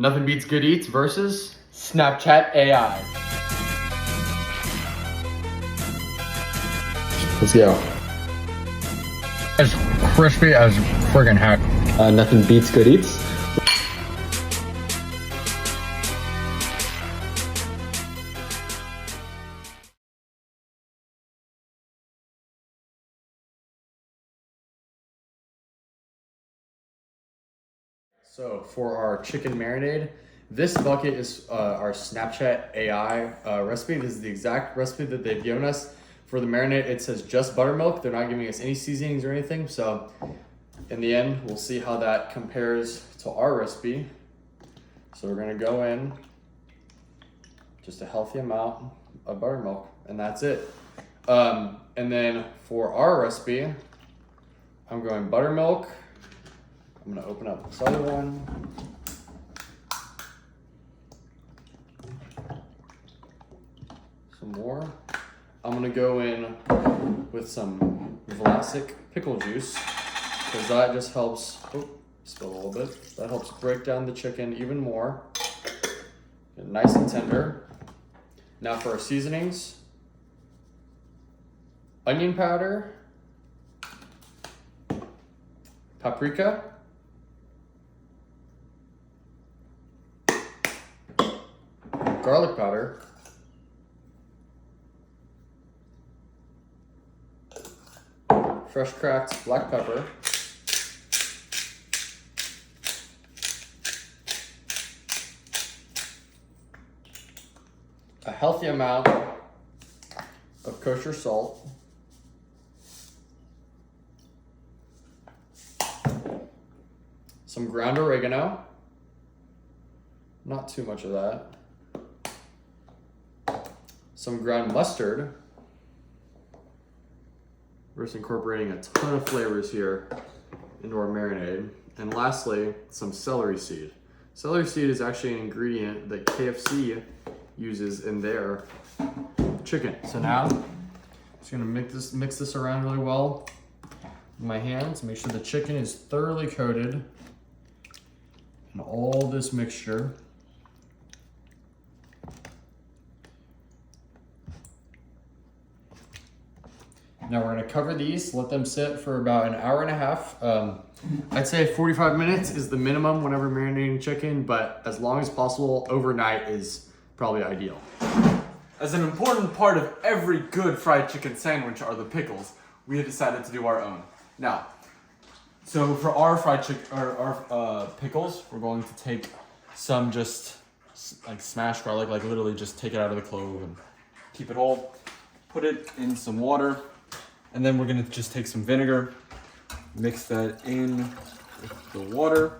Nothing beats good eats versus Snapchat AI. Let's go. As crispy as friggin' heck. Nothing beats good eats. So for our chicken marinade, this bucket is our Snapchat AI recipe. This is the exact recipe that they've given us. For the marinade, it says just buttermilk. They're not giving us any seasonings or anything. So in the end, we'll see how that compares to our recipe. So we're gonna go in just a healthy amount of buttermilk, and that's it. And then for our recipe, I'm going buttermilk. I'm gonna open up this other one. Some more. I'm gonna go in with some Vlasic pickle juice because that just helps, spill a little bit. That helps break down the chicken even more. Get it nice and tender. Now for our seasonings. Onion powder. Paprika. Garlic powder, fresh cracked black pepper, a healthy amount of kosher salt, some ground oregano, not too much of that, some ground mustard. We're just incorporating a ton of flavors here into our marinade. And lastly, some celery seed. Celery seed is actually an ingredient that KFC uses in their chicken. So now, I'm just gonna mix this around really well with my hands, make sure the chicken is thoroughly coated in all this mixture. Now we're gonna cover these, let them sit for about an hour and a half. I'd say 45 minutes is the minimum whenever marinating chicken, but as long as possible, overnight is probably ideal. As an important part of every good fried chicken sandwich are the pickles. We have decided to do our own. Now, so for our fried chicken, our pickles, we're going to take some just like smashed garlic, like literally just take it out of the clove and keep it whole. Put it in some water. And then we're gonna just take some vinegar, mix that in with the water.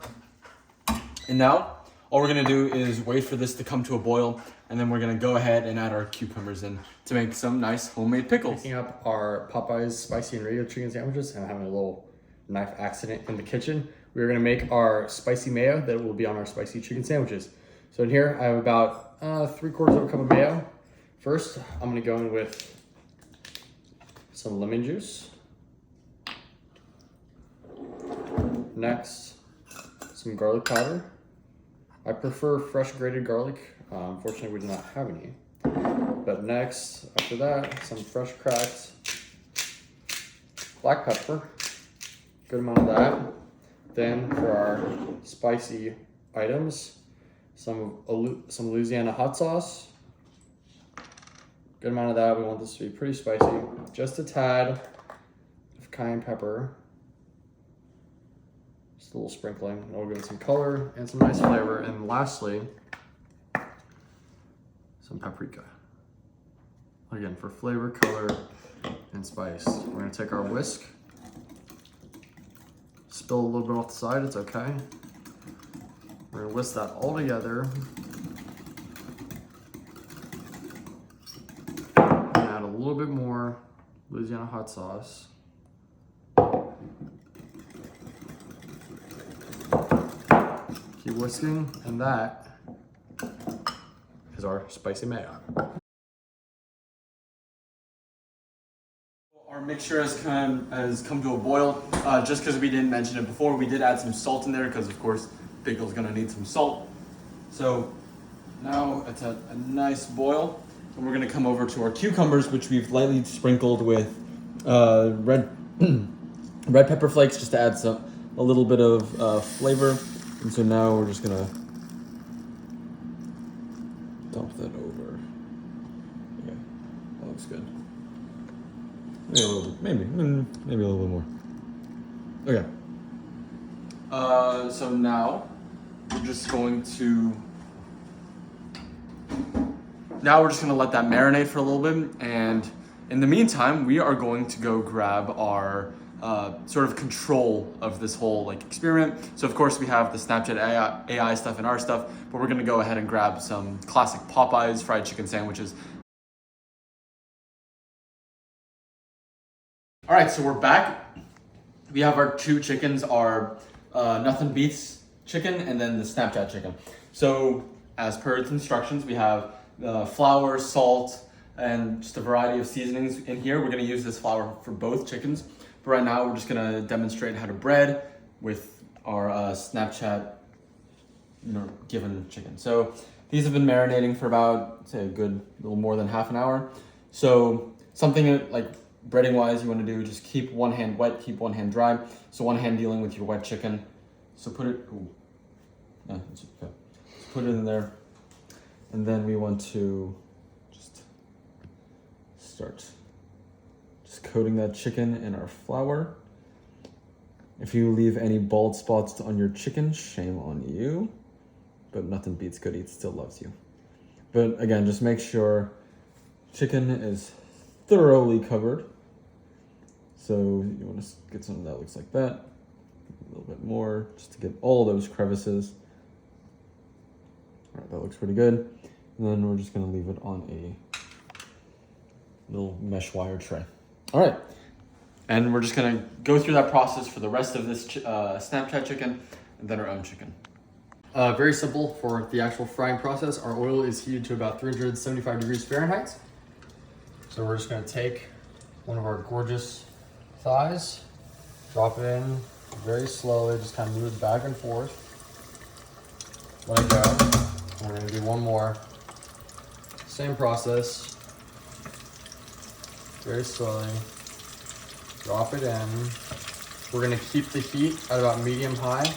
And now, all we're gonna do is wait for this to come to a boil, and then we're gonna go ahead and add our cucumbers in to make some nice homemade pickles. Picking up our Popeyes spicy and radio chicken sandwiches and having a little knife accident in the kitchen. We're gonna make our spicy mayo that will be on our spicy chicken sandwiches. So in here, I have about 3/4 of a cup of mayo. First, I'm gonna go in with some lemon juice. Next, some garlic powder. I prefer fresh grated garlic. Unfortunately, we do not have any. But next, after that, some fresh cracked black pepper. Good amount of that. Then for our spicy items, some Louisiana hot sauce. Good amount of that. We want this to be pretty spicy. Just a tad of cayenne pepper. Just a little sprinkling. And we'll give it some color and some nice flavor. And lastly, some paprika. Again, for flavor, color, and spice. We're gonna take our whisk. Spill a little bit off the side, it's okay. We're gonna whisk that all together. Add a little bit more Louisiana hot sauce. Keep whisking, and that is our spicy mayo. Our mixture has come to a boil. Just because we didn't mention it before, we did add some salt in there because, of course, pickle's gonna need some salt. So now it's at a nice boil, and we're gonna come over to our cucumbers, which we've lightly sprinkled with red pepper flakes, just to add a little bit of flavor. And so now we're just gonna dump that over. Yeah, that looks good. Maybe a little bit, maybe a little bit more. Okay. So now we're just going to let that marinate for a little bit, and in the meantime, we are going to go grab our sort of control of this whole like experiment. So of course we have the Snapchat AI stuff and our stuff, but we're gonna go ahead and grab some classic Popeyes fried chicken sandwiches. All right, so we're back. We have our two chickens, our Nothing Beats chicken and then the Snapchat chicken. So as per its instructions, we have flour, salt, and just a variety of seasonings in here. We're gonna use this flour for both chickens. But right now, we're just gonna demonstrate how to bread with our Snapchat given chicken. So these have been marinating for about, say, a good little more than half an hour. So something like breading wise, you want to do just keep one hand wet, keep one hand dry. So one hand dealing with your wet chicken. So put it, it's okay. So put it in there, and then we want to just start just coating that chicken in our flour. If you leave any bald spots on your chicken, shame on you. But Nothing Beats Good Eats still loves you. But again, just make sure chicken is thoroughly covered. So you want to get something that looks like that. A little bit more, just to get all those crevices. All right, that looks pretty good. And then we're just gonna leave it on a little mesh wire tray. All right, and we're just gonna go through that process for the rest of this Snapchat chicken and then our own chicken. Very simple for the actual frying process. Our oil is heated to about 375 degrees Fahrenheit. So we're just gonna take one of our gorgeous thighs, drop it in very slowly, just kind of move it back and forth. Let it go. And we're gonna do one more. Same process. Very slowly. Drop it in. We're gonna keep the heat at about medium-high.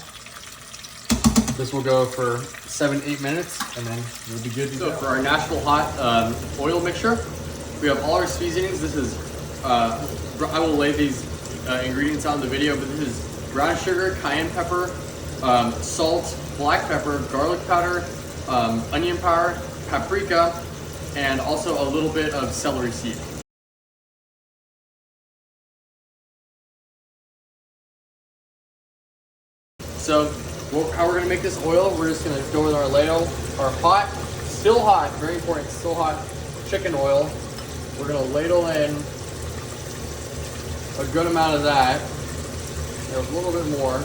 This will go for 7-8 minutes, and then we'll be good to go. For our Nashville Hot oil mixture, we have all our seasonings. This is, I will lay these ingredients out in the video, but this is brown sugar, cayenne pepper, salt, black pepper, garlic powder, onion powder, paprika, and also a little bit of celery seed. So how we're gonna make this oil, we're just gonna go with our ladle, our hot, still hot, very important, still hot chicken oil. We're gonna ladle in a good amount of that, a little bit more.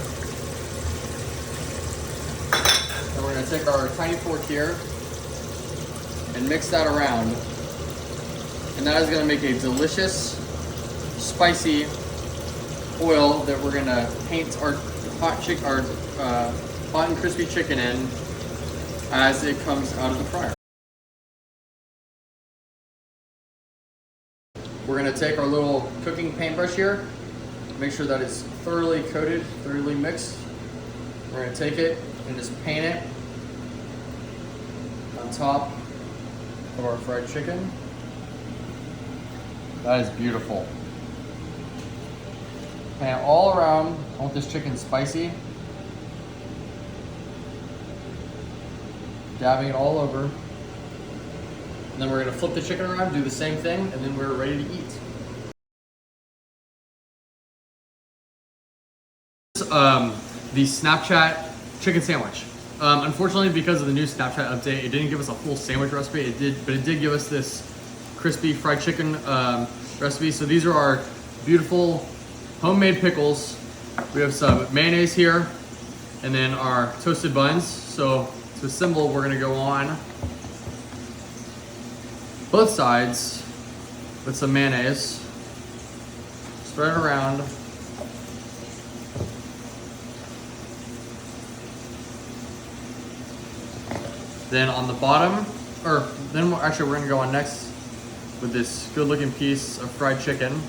And we're gonna take our tiny fork here and mix that around. And that is gonna make a delicious, spicy oil that we're gonna paint our hot and crispy chicken in as it comes out of the fryer. We're gonna take our little cooking paintbrush here, make sure that it's thoroughly coated, thoroughly mixed. We're gonna take it and just paint it on top of our fried chicken. That is beautiful. Paint it all around. I want this chicken spicy. Dabbing it all over. And then we're gonna flip the chicken around, do the same thing, and then we're ready to eat. The Snapchat chicken sandwich. Unfortunately, because of the new Snapchat update, it didn't give us a full sandwich recipe. But it did give us this crispy fried chicken recipe. So these are our beautiful homemade pickles. We have some mayonnaise here, and then our toasted buns. So to assemble, we're gonna go on both sides with some mayonnaise. Spread it around. Then on the bottom, actually we're gonna go on next with this good looking piece of fried chicken.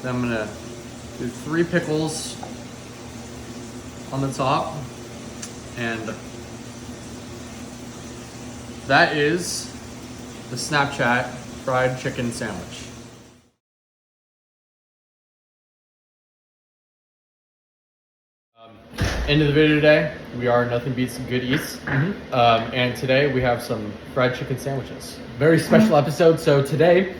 Then I'm gonna do 3 pickles on the top. And that is the Snapchat fried chicken sandwich. End of the video today. We are Nothing Beats Good Eats. And today we have some fried chicken sandwiches. Very special episode. So today,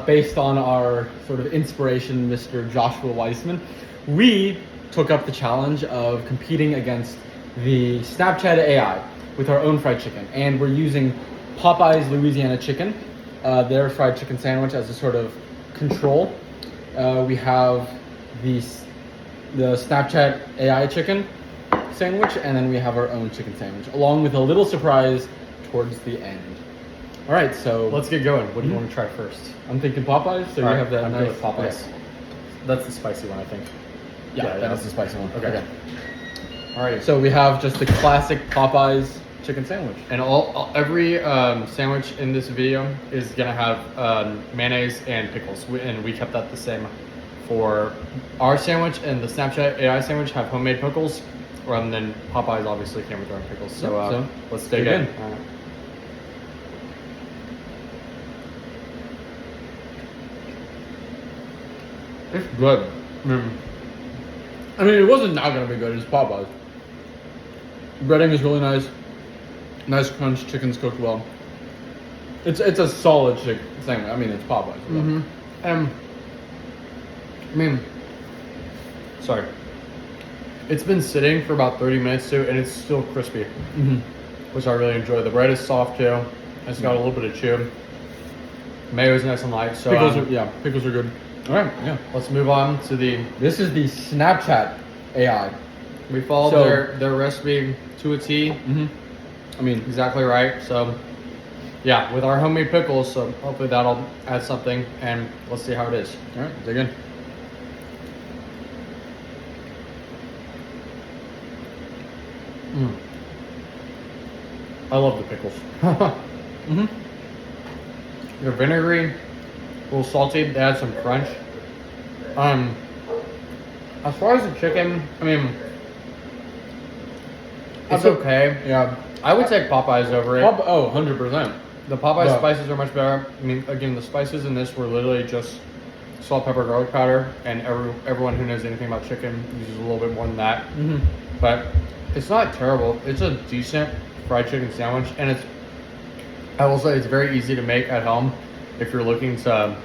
based on our sort of inspiration, Mr. Joshua Weissman, we took up the challenge of competing against the Snapchat AI with our own fried chicken. And we're using Popeye's Louisiana Chicken, their fried chicken sandwich, as a sort of control. We have the Snapchat AI chicken sandwich, and then we have our own chicken sandwich, along with a little surprise towards the end. All right, so Let's get going. What do you want to try first? I'm thinking Popeyes. So you have that I'm nice good with Popeyes. Okay. That's the spicy one, I think. Yeah, that is the spicy one. Okay. Alright. So we have just the classic Popeyes chicken sandwich. And every sandwich in this video is gonna have mayonnaise and pickles, and we kept that the same for our sandwich. And the Snapchat AI sandwich have homemade pickles, rather than Popeyes obviously came with their own pickles. So let's dig in. It's good. I mean, it wasn't not gonna be good. It's Popeyes. Breading is really nice. Nice crunch. Chicken's cooked well. It's a solid chicken sandwich. I mean, it's Popeyes. Sorry. It's been sitting for about 30 minutes too, and it's still crispy, which I really enjoy. The bread is soft too. It's got a little bit of chew. Mayo is nice and light. So pickles are good. All right, yeah. Let's move on to This is the Snapchat AI. We followed their recipe to a T. I mean, Exactly right. So yeah, with our homemade pickles, so hopefully that'll add something, and let's see how it is. all right, dig in. I love the pickles. They're vinegary, a little salty. They add some crunch. As far as the chicken, I mean, it's okay. Yeah. I would take Popeyes over it. 100%. The Popeye Yeah. spices are much better. I mean, again, the spices in this were literally just salt, pepper, garlic powder, and everyone who knows anything about chicken uses a little bit more than that. But it's not terrible. It's a decent fried chicken sandwich, and I will say it's very easy to make at home if you're looking to,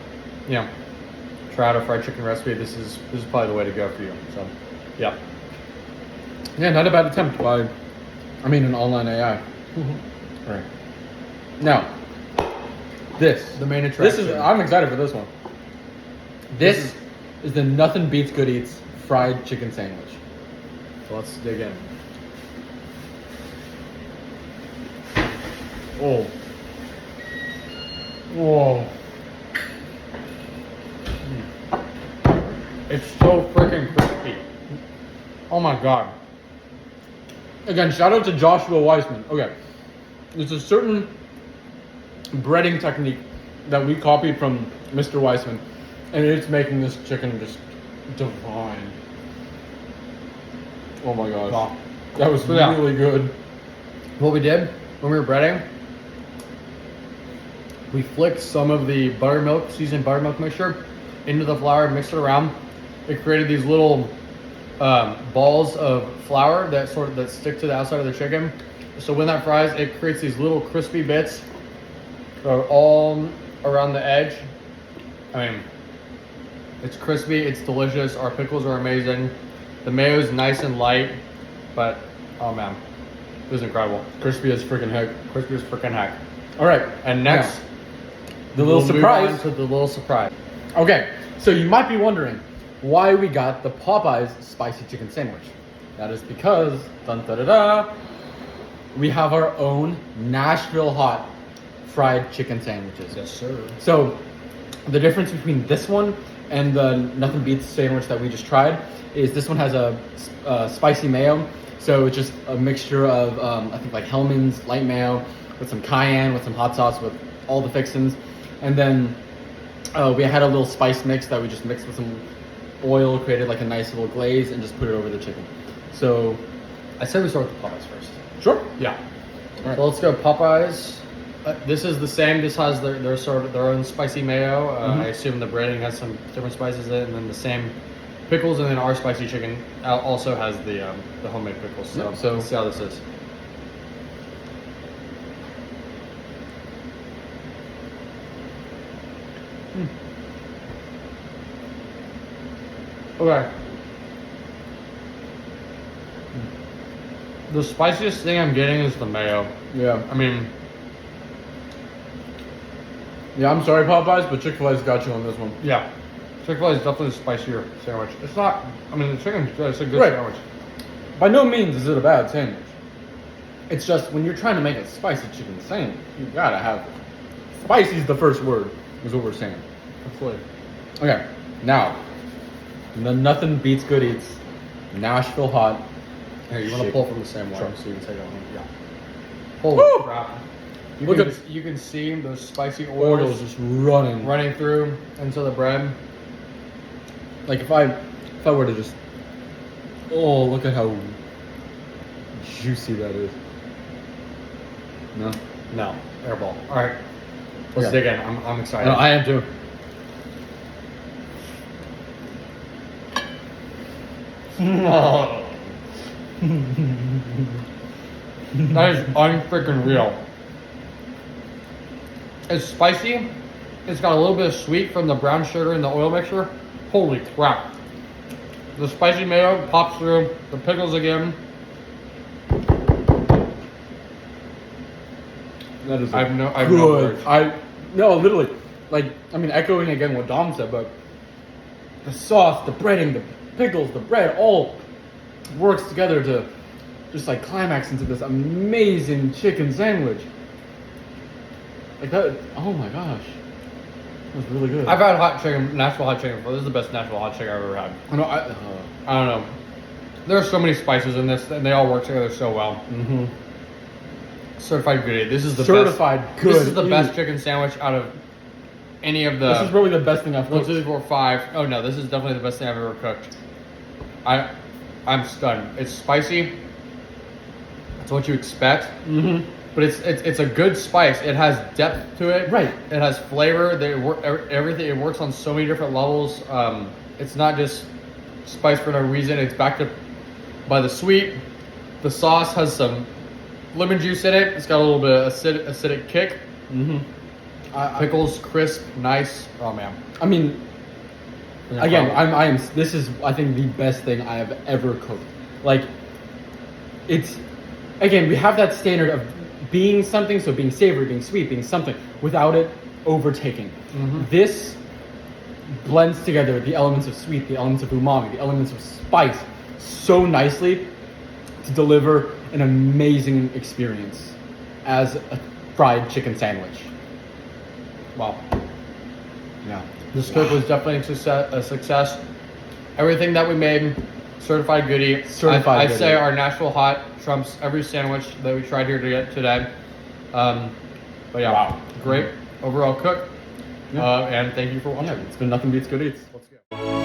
try out a fried chicken recipe. This is probably the way to go for you. So, yeah. Yeah, not a bad attempt by, an online AI. All right. Now, The main attraction. I'm excited for this one. This is the Nothing Beats Good Eats fried chicken sandwich. So let's dig in. Oh. Whoa. It's so freaking crispy. Oh my god. Again, shout out to Joshua Weissman. Okay. There's a certain breading technique that we copied from Mr. Weissman, and it's making this chicken just divine. Oh my gosh. Wow. That was really good. What we did when we were breading, we flicked some of the buttermilk, seasoned buttermilk mixture into the flour, mixed it around. It created these little balls of flour that stick to the outside of the chicken. So when that fries, it creates these little crispy bits all around the edge. I mean, it's crispy, it's delicious. Our pickles are amazing. The mayo is nice and light, but oh man, this is incredible. Crispy as freaking heck. Crispy as freaking heck. All right. And next, The little we'll move surprise. on to the little surprise. Okay, so you might be wondering why we got the Popeyes spicy chicken sandwich. That is because, we have our own Nashville Hot fried chicken sandwiches. Yes, sir. So, the difference between this one and the Nothing Beats sandwich that we just tried is this one has a spicy mayo. So it's just a mixture of I think like Hellman's light mayo with some cayenne, with some hot sauce, with all the fixins, and then we had a little spice mix that we just mixed with some oil, created like a nice little glaze, and just put it over the chicken. So I said we start with the Popeyes first. Sure. Yeah. Right. So let's go Popeyes. This is the same. This has their sort of their own spicy mayo. I assume the breading has some different spices in it, and then the same pickles, and then our spicy chicken also has the homemade pickles. So, Yep. so let's see how this is. Okay. The spiciest thing I'm getting is the mayo. Yeah. I mean, Yeah, I'm sorry, Popeyes, but Chick-fil-A's got you on this one. yeah. Chick-fil-A is definitely a spicier sandwich. It's not, I mean, the chicken's good. It's a good Right. sandwich. By no means is it a bad sandwich. It's just when you're trying to make a spicy chicken sandwich, You gotta have it. Spicy's the first word, is what we're saying. absolutely. Okay, now, the nothing beats good eats. Nashville Hot. Here, you want to Chicken. pull from the same one Sure. so you can take it home. Yeah. Holy Woo! crap. Look at You can see those spicy oils oils just running. running through into the bread. Like if I were to just, oh, look at how juicy that is. No, No, airball. All right, let's Okay. dig in. I'm excited. no, I am too. That is unfreaking real. It's spicy. It's got a little bit of sweet from the brown sugar and the oil mixture. Holy crap. The spicy mayo pops through. The pickles again. That is I have no good. words. No, literally, like I mean, echoing again what Dom said, but the sauce, the breading, the pickles, the bread, all works together to just like climax into this amazing chicken sandwich. Like that. Oh my gosh, that was really good. I've had hot chicken, Nashville hot chicken before. This is the best Nashville hot chicken I've ever had. I know. I don't know. There are so many spices in this, and they all work together so well. Mm-hmm. Certified good. This is the Certified best. good. This is the best Eat. chicken sandwich out of any of the. This is probably the best thing I've 1, cooked. 2, 3, 4, 5. Oh no, this is definitely the best thing I've ever cooked. I'm stunned. It's spicy. It's what you expect, Mm-hmm. but it's a good spice. It has depth to it. Right. It has flavor. Everything. It works on so many different levels. It's not just spice for no reason. It's backed up by the sweet. The sauce has some lemon juice in it. It's got a little bit of acidic kick. Mm-hmm. Pickles, crisp, nice. Oh man. I mean, Yeah, again, probably. I am. This is, I think, the best thing I have ever cooked. Like, it's, again, we have that standard of being something, so being savory, being sweet, being something, without it overtaking. Mm-hmm. This blends together the elements of sweet, the elements of umami, the elements of spice so nicely to deliver an amazing experience as a fried chicken sandwich. Wow. Yeah. This cook was definitely a success. Everything that we made, certified goodie. Certified I'd goodie. say our Nashville hot trumps every sandwich that we tried here to get today. But yeah, Wow. great overall cook. Yeah. And thank you for watching. Yeah, it's been nothing beats good eats. Let's go.